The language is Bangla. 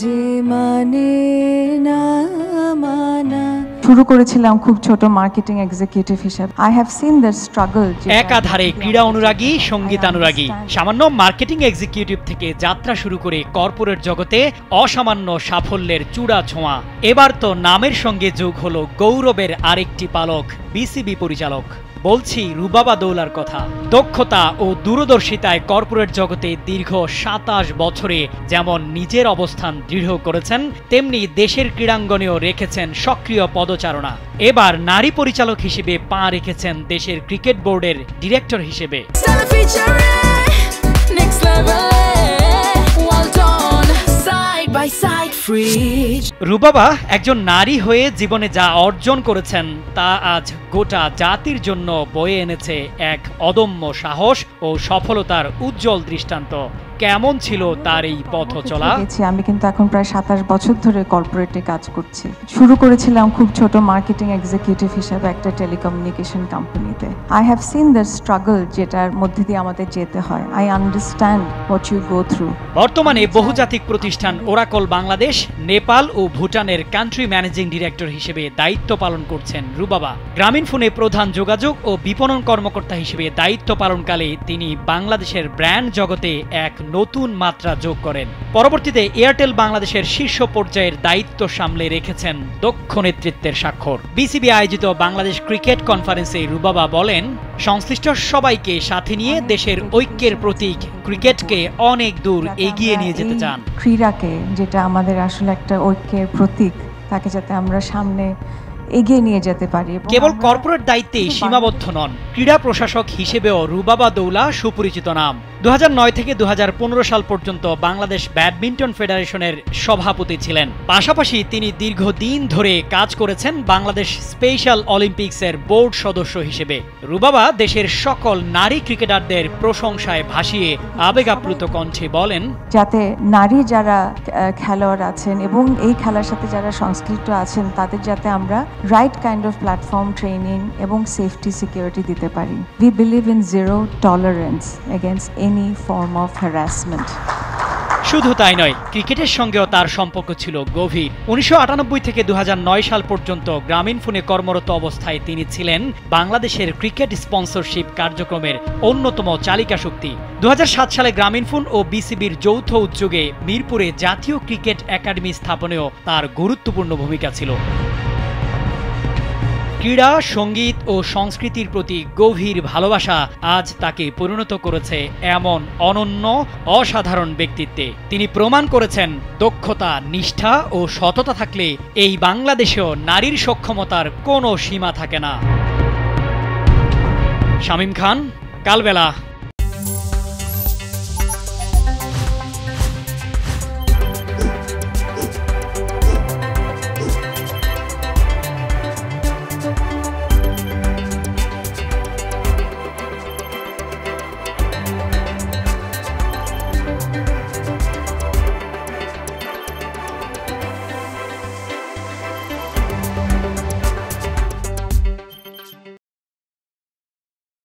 যে মানে না মানা। শুরু করেছিলাম খুব ছোট মার্কেটিং এক্সিকিউটিভ হিসেবে। I have seen the struggle. একাধারে ক্রীড়া অনুরাগী, সঙ্গীতানুরাগী, সামান্য মার্কেটিং এক্সিকিউটিভ থেকে যাত্রা শুরু করে কর্পোরেট জগতে অসামান্য সাফল্যের চূড়া ছোঁয়া। এবার তো নামের সঙ্গে যোগ হলো গৌরবের আরেকটি পালক, বিসিবি পরিচালক। বলছি রুবাবা দৌলার কথা। দক্ষতা ও দূরদর্শিতায় কর্পোরেট জগতে দীর্ঘ ২৭ বছরে যেমন নিজের অবস্থান দৃঢ় করেছেন, তেমনি দেশের ক্রীড়াঙ্গনেও রেখেছেন সক্রিয় পদচারণা। এবার নারী পরিচালক হিসেবে পা রেখেছেন দেশের ক্রিকেট বোর্ডের ডিরেক্টর হিসেবে। রুবাবা একজন নারী হয়ে জীবনে যা অর্জন করেছেন তা আজ গোটা জাতির জন্য বয়ে এনেছে এক অদম্য সাহস ও সফলতার উজ্জ্বল দৃষ্টান্ত। কেমন ছিল তার এই পথ চলা? আমি কিন্তু এখন প্রায় ২৭ বছর ধরে কর্পোরেটে কাজ করছি। শুরু করেছিলাম খুব ছোট মার্কেটিং এক্সিকিউটিভ হিসেবে একটা টেলিকমিউনিকেশন কোম্পানিতে। I have seen the struggle, যেটার মধ্যে দিয়ে আমাদের যেতে হয়। I understand what you go through. বর্তমানে বহুজাতিক প্রতিষ্ঠান ওরাকল বাংলাদেশ, নেপাল ও ভুটানের কান্ট্রি ম্যানেজিং ডিরেক্টর হিসেবে দায়িত্ব পালন করছেন রুবাবা। গ্রামীণফোনে প্রধান যোগাযোগ ও বিপণন কর্মকর্তা হিসেবে দায়িত্ব পালনকালে তিনি বাংলাদেশের ব্র্যান্ড জগতে এক নতুন মাত্রা যোগ করেন। পরবর্তীতে এয়ারটেল বাংলাদেশের শীর্ষ পর্যায়ের দায়িত্ব সামলে রেখেছেন দক্ষ নেতৃত্বের স্বাক্ষর। বিসিবি আয়োজিত বাংলাদেশ ক্রিকেট কনফারেন্সে রুবাবা বলেন, সংশ্লিষ্ট সবাইকে সাথে নিয়ে দেশের ঐক্যের প্রতীক ক্রিকেটকে অনেক দূর এগিয়ে নিয়ে যেতে চান। ক্রীড়াকে, যেটা আমাদের আসলে একটা ঐক্যের প্রতীক, তাকে যাতে আমরা সামনে এগিয়ে নিয়ে যেতে পারি। কেবল কর্পোরেট দায়িত্বেই সীমাবদ্ধ নন, ক্রীড়া প্রশাসক হিসেবেও রুবাবা দৌলা সুপরিচিত নাম। ২০০৯ থেকে ২০১৫ সাল পর্যন্ত বাংলাদেশ ব্যাডমিন্টন ফেডারেশনের সভাপতি ছিলেন। পাশাপাশি তিনি দীর্ঘদিন ধরে কাজ করেছেন বাংলাদেশ স্পেশাল অলিম্পিক্সের বোর্ড সদস্য হিসেবে। রুবাবা দেশের সকল নারী ক্রিকেটারদের প্রশংসায় ভাসিয়ে আবেগ আপ্লুত কণ্ঠে বলেন, যাতে নারী যারা খেলোয়াড় আছেন এবং এই খেলার সাথে যারা সংশ্লিষ্ট আছেন, তাদের যাতে আমরা right kind of platform, training এবং সেফটি সিকিউরিটি দিতে পারি। We believe in zero tolerance against any form of harassment. শুধু তাই নয়, ক্রিকেটের সঙ্গেও তার সম্পর্ক ছিল গভীর। ১৯৯৮ থেকে ২০০৯ সাল পর্যন্ত গ্রামীণফোনে কর্মরত অবস্থায় তিনি ছিলেন বাংলাদেশের ক্রিকেট স্পন্সরশিপ কার্যক্রমের অন্যতম চালিকা শক্তি। ২০০৭ সালে গ্রামীণফোন ও বিসিবির যৌথ উদ্যোগে মিরপুরে জাতীয় ক্রিকেট একাডেমি স্থাপনেও তার গুরুত্বপূর্ণ ভূমিকা ছিল। ক্রীড়া, সঙ্গীত ও সংস্কৃতির প্রতি গভীর ভালোবাসা আজ তাকে পরিণত করেছে এমন অনন্য, অসাধারণ ব্যক্তিত্বে। তিনি প্রমাণ করেছেন, দক্ষতা, নিষ্ঠা ও সততা থাকলে এই বাংলাদেশেও নারীর সক্ষমতার কোনো সীমা থাকে না। শামীম খান, কালবেলা।